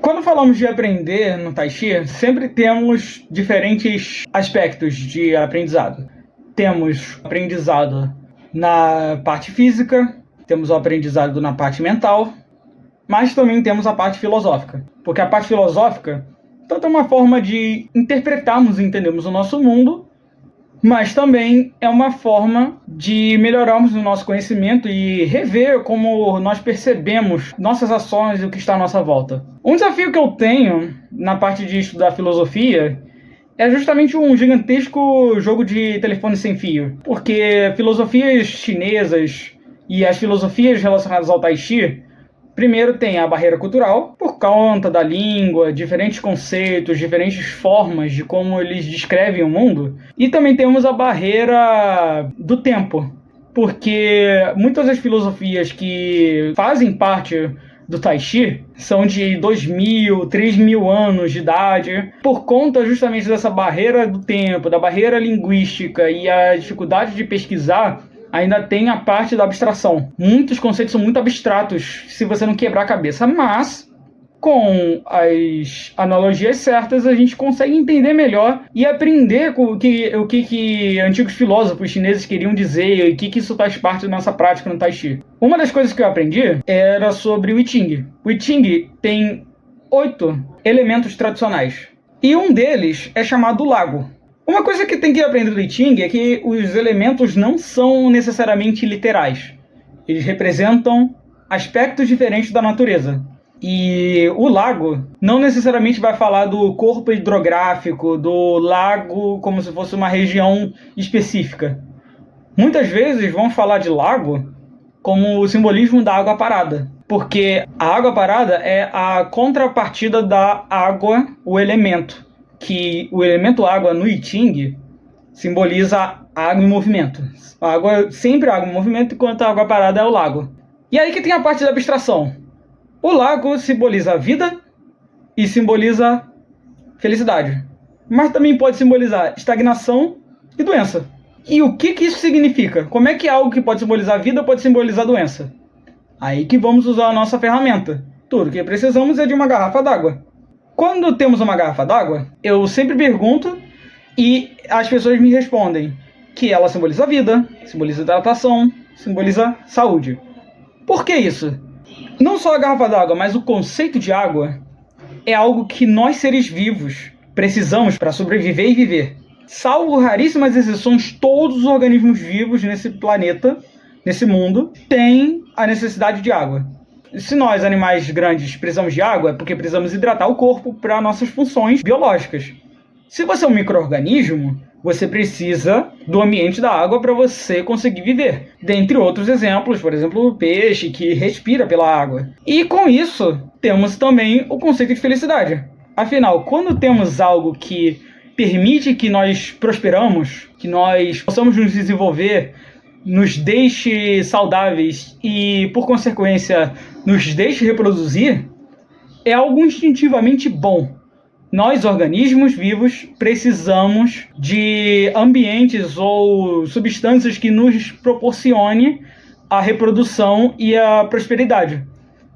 Quando falamos de aprender no Tai Chi, sempre temos diferentes aspectos de aprendizado. Temos aprendizado na parte física, temos o aprendizado na parte mental, mas também temos a parte filosófica. Porque a parte filosófica tanto é uma forma de interpretarmos e entendermos o nosso mundo, mas também é uma forma de melhorarmos o nosso conhecimento e rever como nós percebemos nossas ações e o que está à nossa volta. Um desafio que eu tenho na parte de estudar filosofia é justamente um gigantesco jogo de telefone sem fio, porque filosofias chinesas e as filosofias relacionadas ao Tai Chi, primeiro tem a barreira cultural, por conta da língua, diferentes conceitos, diferentes formas de como eles descrevem o mundo. E também temos a barreira do tempo, porque muitas das filosofias que fazem parte do Tai Chi são de 2.000, 3.000 anos de idade, por conta justamente dessa barreira do tempo, da barreira linguística e a dificuldade de pesquisar. Ainda tem a parte da abstração. Muitos conceitos são muito abstratos se você não quebrar a cabeça, mas com as analogias certas a gente consegue entender melhor e aprender o que antigos filósofos chineses queriam dizer e o que isso faz parte da nossa prática no Tai Chi. Uma das coisas que eu aprendi era sobre o I Ching. O I Ching tem 8 elementos tradicionais e um deles é chamado lago. Uma coisa que tem que aprender do I Ching é que os elementos não são necessariamente literais. Eles representam aspectos diferentes da natureza. E o lago não necessariamente vai falar do corpo hidrográfico, do lago como se fosse uma região específica. Muitas vezes vão falar de lago como o simbolismo da água parada. Porque a água parada é a contrapartida da água, o elemento. Que o elemento água no I Ching simboliza água em movimento. A água sempre água em movimento, enquanto a água parada é o lago. E aí que tem a parte da abstração. O lago simboliza a vida e simboliza felicidade. Mas também pode simbolizar estagnação e doença. E o que isso significa? Como é que algo que pode simbolizar a vida pode simbolizar a doença? Aí que vamos usar a nossa ferramenta. Tudo que precisamos é de uma garrafa d'água. Quando temos uma garrafa d'água, eu sempre pergunto e as pessoas me respondem que ela simboliza a vida, simboliza hidratação, simboliza saúde. Por que isso? Não só a garrafa d'água, mas o conceito de água é algo que nós seres vivos precisamos para sobreviver e viver. Salvo raríssimas exceções, todos os organismos vivos nesse planeta, nesse mundo, têm a necessidade de água. Se nós, animais grandes, precisamos de água, é porque precisamos hidratar o corpo para nossas funções biológicas. Se você é um micro-organismo, você precisa do ambiente da água para você conseguir viver. Dentre outros exemplos, por exemplo, o peixe que respira pela água. E com isso, temos também o conceito de felicidade. Afinal, quando temos algo que permite que nós prosperamos, que nós possamos nos desenvolver, nos deixe saudáveis e, por consequência, nos deixe reproduzir, é algo instintivamente bom. Nós, organismos vivos, precisamos de ambientes ou substâncias que nos proporcione a reprodução e a prosperidade.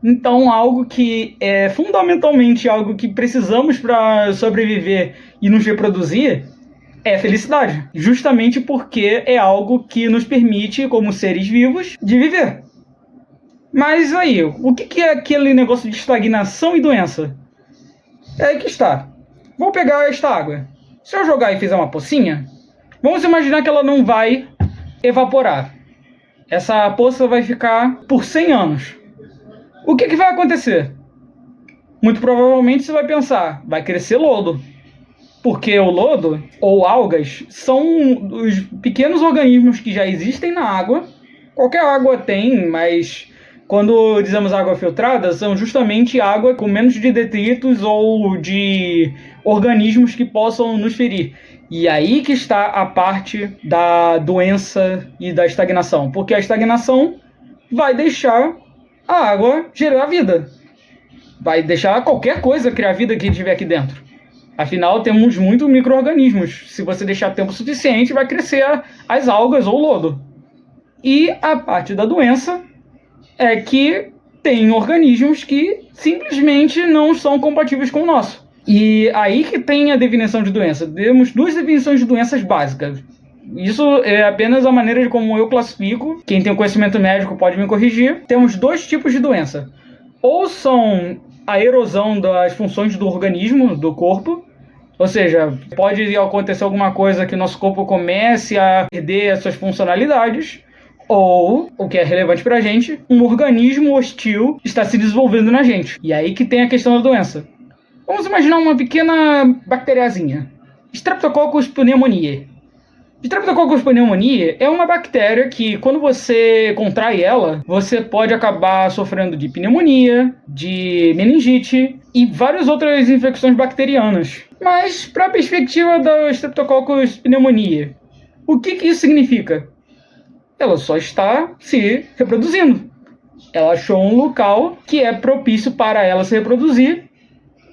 Então, algo que é fundamentalmente algo que precisamos para sobreviver e nos reproduzir é felicidade, justamente porque é algo que nos permite, como seres vivos, de viver. Mas aí, o que é aquele negócio de estagnação e doença? É aí que está. Vou pegar esta água. Se eu jogar e fizer uma pocinha, vamos imaginar que ela não vai evaporar. Essa poça vai ficar por 100 anos. O que vai acontecer? Muito provavelmente você vai pensar, vai crescer lodo. Porque o lodo, ou algas, são os pequenos organismos que já existem na água. Qualquer água tem, mas quando dizemos água filtrada, são justamente água com menos de detritos ou de organismos que possam nos ferir. E aí que está a parte da doença e da estagnação. Porque a estagnação vai deixar a água gerar vida. Vai deixar qualquer coisa criar vida que tiver aqui dentro. Afinal, temos muitos micro-organismos. Se você deixar tempo suficiente, vai crescer as algas ou lodo. E a parte da doença é que tem organismos que simplesmente não são compatíveis com o nosso. E aí que tem a definição de doença. Temos duas definições de doenças básicas. Isso é apenas a maneira de como eu classifico. Quem tem conhecimento médico pode me corrigir. Temos dois tipos de doença. Ou são a erosão das funções do organismo, do corpo. Ou seja, pode acontecer alguma coisa que o nosso corpo comece a perder as suas funcionalidades. Ou, o que é relevante pra gente, um organismo hostil está se desenvolvendo na gente. E aí que tem a questão da doença. Vamos imaginar uma pequena bacteriazinha. Streptococcus pneumoniae. Streptococcus pneumoniae é uma bactéria que, quando você contrai ela, você pode acabar sofrendo de pneumonia, de meningite e várias outras infecções bacterianas. Mas, para a perspectiva da Streptococcus pneumoniae, o que isso significa? Ela só está se reproduzindo. Ela achou um local que é propício para ela se reproduzir,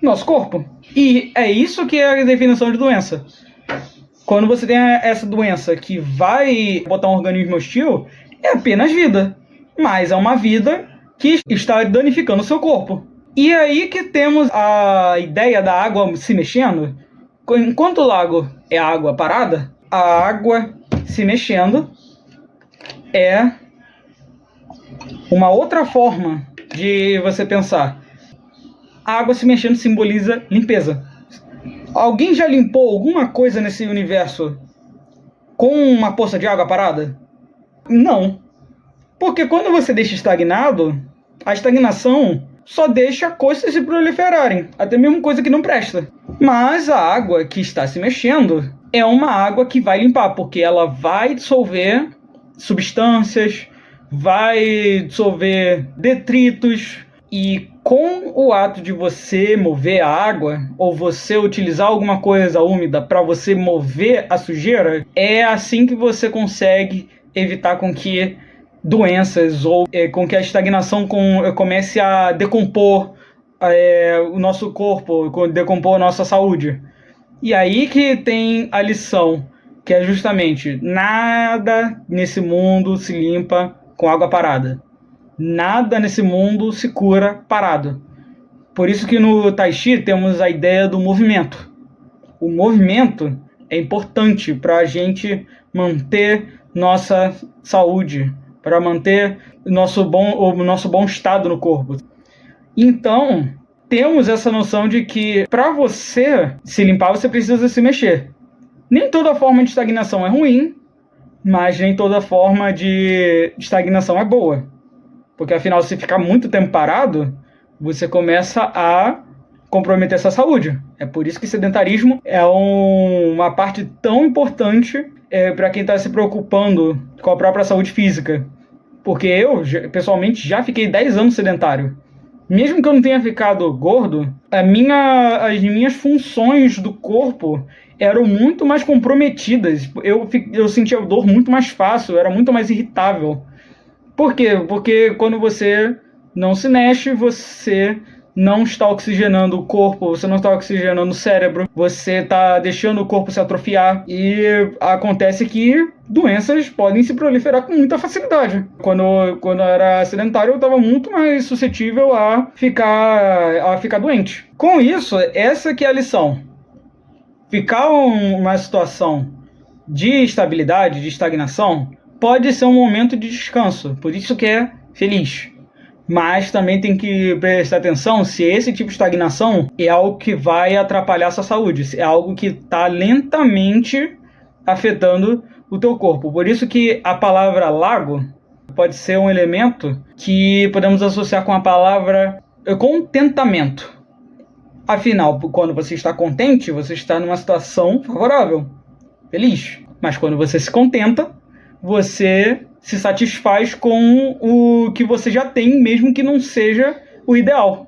nosso corpo. E é isso que é a definição de doença. Quando você tem essa doença que vai botar um organismo hostil, é apenas vida. Mas é uma vida que está danificando o seu corpo. E aí que temos a ideia da água se mexendo. Enquanto o lago é água parada, a água se mexendo é uma outra forma de você pensar. A água se mexendo simboliza limpeza. Alguém já limpou alguma coisa nesse universo com uma poça de água parada? Não. Porque quando você deixa estagnado, a estagnação só deixa coisas se proliferarem, até mesmo coisa que não presta. Mas a água que está se mexendo é uma água que vai limpar, porque ela vai dissolver substâncias, vai dissolver detritos. E com o ato de você mover a água, ou você utilizar alguma coisa úmida para você mover a sujeira, é assim que você consegue evitar com que doenças ou com que a estagnação comece a decompor o nosso corpo, decompor a nossa saúde. E aí que tem a lição, que é justamente: nada nesse mundo se limpa com água parada. Nada nesse mundo se cura parado. Por isso que no Tai Chi temos a ideia do movimento. O movimento é importante para a gente manter nossa saúde, para manter o nosso bom estado no corpo. Então, temos essa noção de que para você se limpar, você precisa se mexer. Nem toda forma de estagnação é ruim, mas nem toda forma de estagnação é boa. Porque, afinal, se ficar muito tempo parado, você começa a comprometer essa saúde. É por isso que sedentarismo é uma parte tão importante para quem está se preocupando com a própria saúde física. Porque eu, pessoalmente, já fiquei 10 anos sedentário. Mesmo que eu não tenha ficado gordo, as minhas funções do corpo eram muito mais comprometidas. Eu sentia dor muito mais fácil, eu era muito mais irritável. Por quê? Porque quando você não se mexe, você não está oxigenando o corpo, você não está oxigenando o cérebro, você está deixando o corpo se atrofiar e acontece que doenças podem se proliferar com muita facilidade. Quando eu era sedentário, eu estava muito mais suscetível a ficar doente. Com isso, essa que é a lição. Ficar uma situação de estabilidade, de estagnação, pode ser um momento de descanso, por isso que é feliz. Mas também tem que prestar atenção se esse tipo de estagnação é algo que vai atrapalhar a sua saúde, se é algo que está lentamente afetando o teu corpo. Por isso que a palavra lago pode ser um elemento que podemos associar com a palavra contentamento. Afinal, quando você está contente, você está numa situação favorável, feliz. Mas quando você se contenta, você se satisfaz com o que você já tem, mesmo que não seja o ideal.